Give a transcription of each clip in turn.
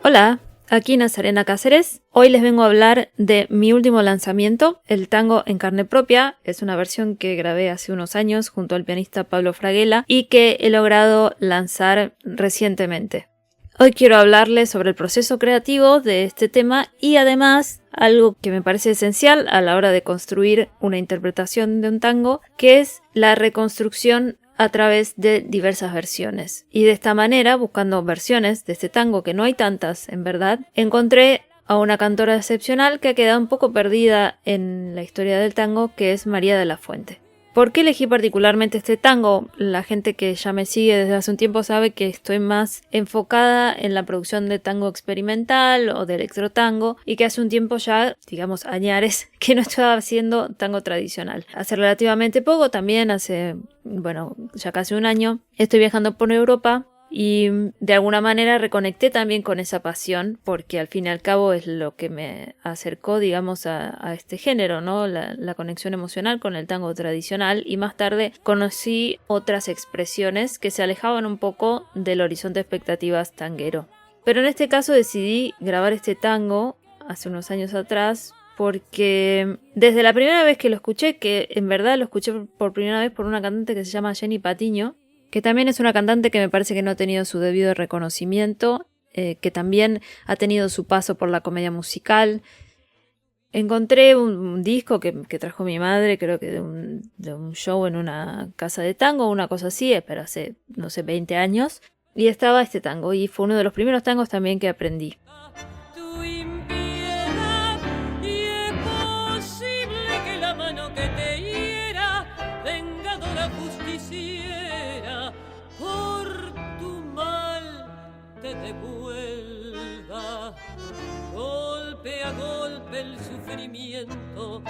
Hola, aquí Nazarena Cáceres. Hoy les vengo a hablar de mi último lanzamiento, el tango en carne propia. Es una versión que grabé hace unos años junto al pianista Pablo Fraguela y que he logrado lanzar recientemente. Hoy quiero hablarles sobre el proceso creativo de este tema y además algo que me parece esencial a la hora de construir una interpretación de un tango, que es la reconstrucción a través de diversas versiones. Y de esta manera, buscando versiones de este tango, que no hay tantas en verdad, encontré a una cantora excepcional que ha quedado un poco perdida en la historia del tango, que es María de la Fuente. ¿Por qué elegí particularmente este tango? La gente que ya me sigue desde hace un tiempo sabe que estoy más enfocada en la producción de tango experimental o de electrotango y que hace un tiempo ya, digamos añares, que no estaba haciendo tango tradicional. Hace relativamente poco, también ya casi un año, estoy viajando por Europa y de alguna manera reconecté también con esa pasión, porque al fin y al cabo es lo que me acercó, digamos, a este género, ¿no? La conexión emocional con el tango tradicional, y más tarde conocí otras expresiones que se alejaban un poco del horizonte de expectativas tanguero. Pero en este caso decidí grabar este tango hace unos años atrás, porque desde la primera vez que lo escuché, que en verdad lo escuché por primera vez por una cantante que se llama Jenny Patiño, que también es una cantante que me parece que no ha tenido su debido reconocimiento, que también ha tenido su paso por la comedia musical. Encontré un disco que trajo mi madre, creo que de un show en una casa de tango, una cosa así, pero hace, 20 años, y estaba este tango, y fue uno de los primeros tangos también que aprendí. Devuelva golpe a golpe el sufrimiento.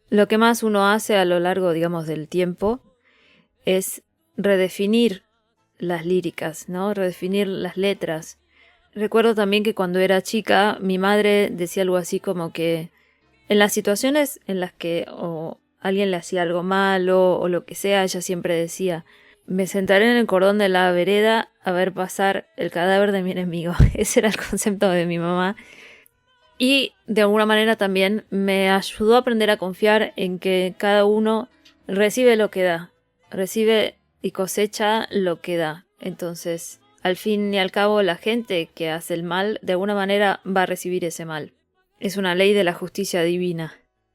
Lo que más uno hace a lo largo, digamos, del tiempo es redefinir las líricas, ¿no? Redefinir las letras. Recuerdo también que cuando era chica mi madre decía algo así como que en las situaciones en las que alguien le hacía algo malo o lo que sea, ella siempre decía: me sentaré en el cordón de la vereda a ver pasar el cadáver de mi enemigo. Ese era el concepto de mi mamá. Y de alguna manera también me ayudó a aprender a confiar en que cada uno recibe lo que da. Recibe y cosecha lo que da. Entonces, al fin y al cabo, la gente que hace el mal, de alguna manera va a recibir ese mal. Es una ley de la justicia divina.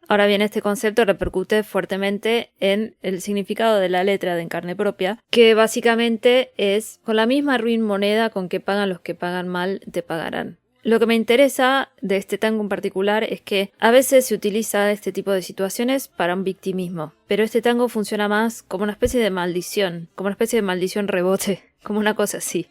Ahora bien, este concepto repercute fuertemente en el significado de la letra de En carne propia, que básicamente es: con la misma ruin moneda con que pagan los que pagan mal, te pagarán. Lo que me interesa de este tango en particular es que a veces se utiliza este tipo de situaciones para un victimismo, pero este tango funciona más como una especie de maldición, rebote, como una cosa así.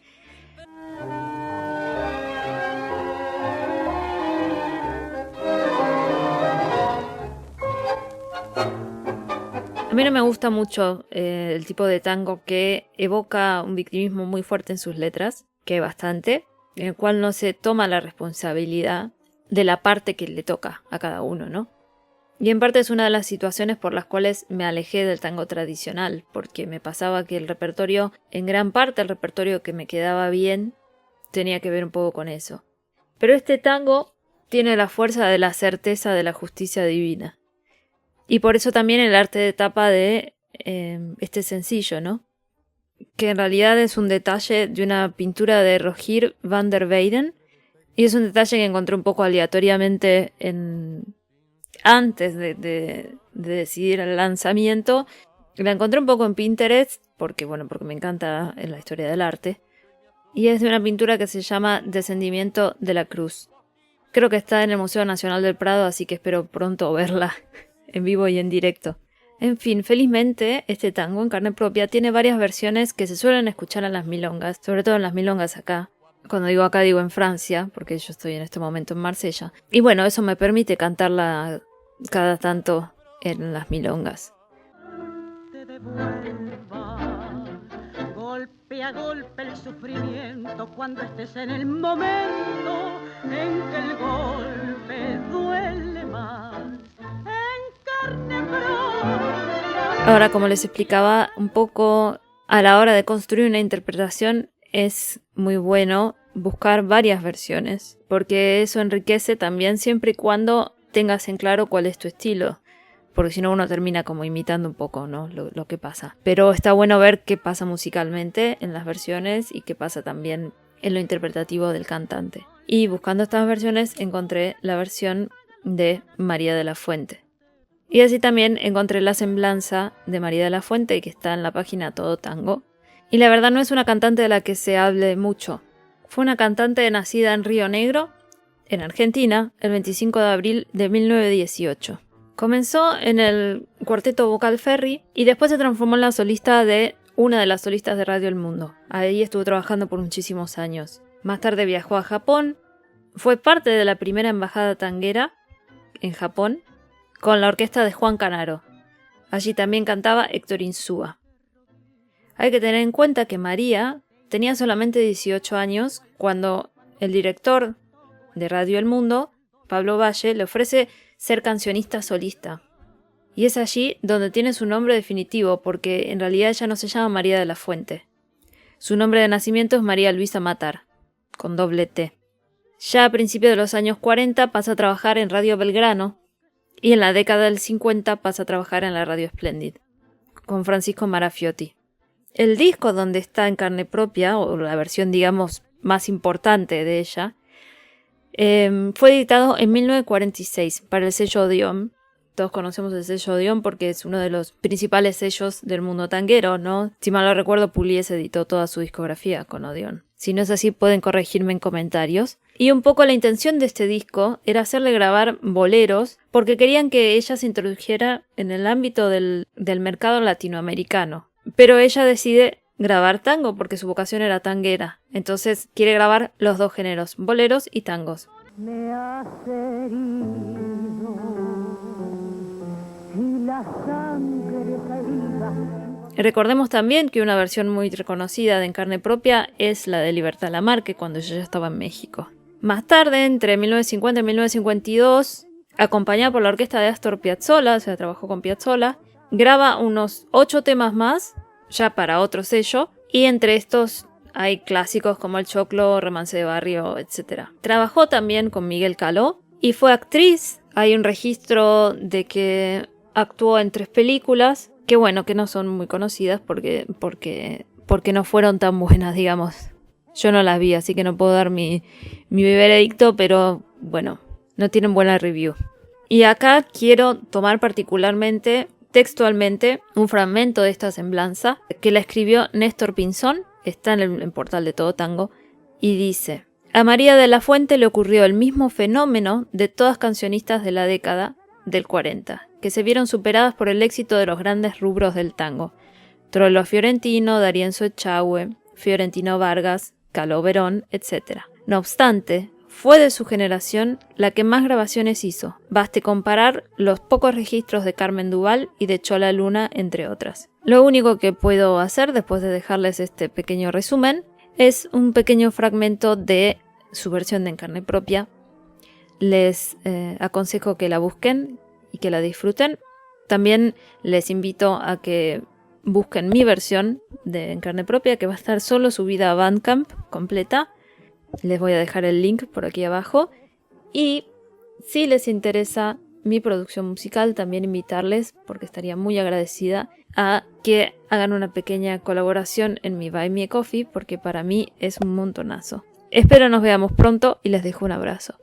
A mí no me gusta mucho el tipo de tango que evoca un victimismo muy fuerte en sus letras, que hay bastante, en el cual no se toma la responsabilidad de la parte que le toca a cada uno, ¿no? Y en parte es una de las situaciones por las cuales me alejé del tango tradicional, porque me pasaba que en gran parte el repertorio que me quedaba bien, tenía que ver un poco con eso. Pero este tango tiene la fuerza de la certeza de la justicia divina. Y por eso también el arte de tapa de este sencillo, ¿no? Que en realidad es un detalle de una pintura de Rogier van der Weyden, y es un detalle que encontré un poco aleatoriamente antes de decidir el lanzamiento. La encontré un poco en Pinterest, porque me encanta la historia del arte, y es de una pintura que se llama Descendimiento de la Cruz. Creo que está en el Museo Nacional del Prado, así que espero pronto verla en vivo y en directo. En fin, felizmente este tango En carne propia tiene varias versiones que se suelen escuchar en las milongas, sobre todo en las milongas acá. Cuando digo acá digo en Francia, porque yo estoy en este momento en Marsella. Y bueno, eso me permite cantarla cada tanto en las milongas. Golpe a golpe el sufrimiento cuando estés en el momento en que el golpe duele más. Ahora, como les explicaba un poco, a la hora de construir una interpretación es muy bueno buscar varias versiones, porque eso enriquece también siempre y cuando tengas en claro cuál es tu estilo, porque si no uno termina como imitando un poco, ¿no? Lo que pasa. Pero está bueno ver qué pasa musicalmente en las versiones y qué pasa también en lo interpretativo del cantante. Y buscando estas versiones encontré la versión de María de la Fuente. Y así también encontré la semblanza de María de la Fuente, que está en la página Todo Tango. Y la verdad no es una cantante de la que se hable mucho. Fue una cantante nacida en Río Negro, en Argentina, el 25 de abril de 1918. Comenzó en el cuarteto vocal Ferry y después se transformó en la solista de una de las solistas de Radio El Mundo. Ahí estuvo trabajando por muchísimos años. Más tarde viajó a Japón, fue parte de la primera embajada tanguera en Japón con la orquesta de Juan Canaro. Allí también cantaba Héctor Insúa. Hay que tener en cuenta que María tenía solamente 18 años cuando el director de Radio El Mundo, Pablo Valle, le ofrece ser cancionista solista. Y es allí donde tiene su nombre definitivo, porque en realidad ella no se llama María de la Fuente. Su nombre de nacimiento es María Luisa Matar, con doble T. Ya a principios de los años 40 pasa a trabajar en Radio Belgrano y en la década del 50 pasa a trabajar en la Radio Splendid, con Francisco Marafiotti. El disco donde está en carne propia, o la versión digamos más importante de ella, fue editado en 1946 para el sello Odeón. Todos conocemos el sello Odeón porque es uno de los principales sellos del mundo tanguero, ¿no? Si mal no recuerdo, Pugliese editó toda su discografía con Odeón. Si no es así, pueden corregirme en comentarios. Y un poco la intención de este disco era hacerle grabar boleros porque querían que ella se introdujera en el ámbito del mercado latinoamericano. Pero ella decide grabar tango porque su vocación era tanguera. Entonces quiere grabar los dos géneros, boleros y tangos. Me has herido y la sangre herida. Recordemos también que una versión muy reconocida de En Carne Propia es la de Libertad Lamarque cuando ella ya estaba en México. Más tarde, entre 1950 y 1952, acompañada por la orquesta de Astor Piazzolla, o sea, trabajó con Piazzolla, graba unos 8 temas más, ya para otro sello, y entre estos hay clásicos como El Choclo, Romance de Barrio, etc. Trabajó también con Miguel Caló y fue actriz. Hay un registro de que actuó en 3 películas, que bueno, que no son muy conocidas porque no fueron tan buenas, digamos. Yo no las vi, así que no puedo dar mi veredicto, pero bueno, no tienen buena review. Y acá quiero tomar particularmente, textualmente, un fragmento de esta semblanza que la escribió Néstor Pinzón, está en el portal de Todo Tango, y dice: a María de la Fuente le ocurrió el mismo fenómeno de todas cancionistas de la década del 40, que se vieron superadas por el éxito de los grandes rubros del tango: Trollo Fiorentino, D'Arienzo Echagüe, Fiorentino Vargas, Caló Verón, etc. No obstante, fue de su generación la que más grabaciones hizo. Baste comparar los pocos registros de Carmen Duval y de Chola Luna, entre otras. Lo único que puedo hacer después de dejarles este pequeño resumen es un pequeño fragmento de su versión de En Carne Propia. Les aconsejo que la busquen y que la disfruten. También les invito a que busquen mi versión de En Carne Propia, que va a estar solo subida a Bandcamp completa. Les voy a dejar el link por aquí abajo. Y si les interesa mi producción musical, también invitarles, porque estaría muy agradecida, a que hagan una pequeña colaboración en mi Buy Me a Coffee, porque para mí es un montonazo. Espero nos veamos pronto y les dejo un abrazo.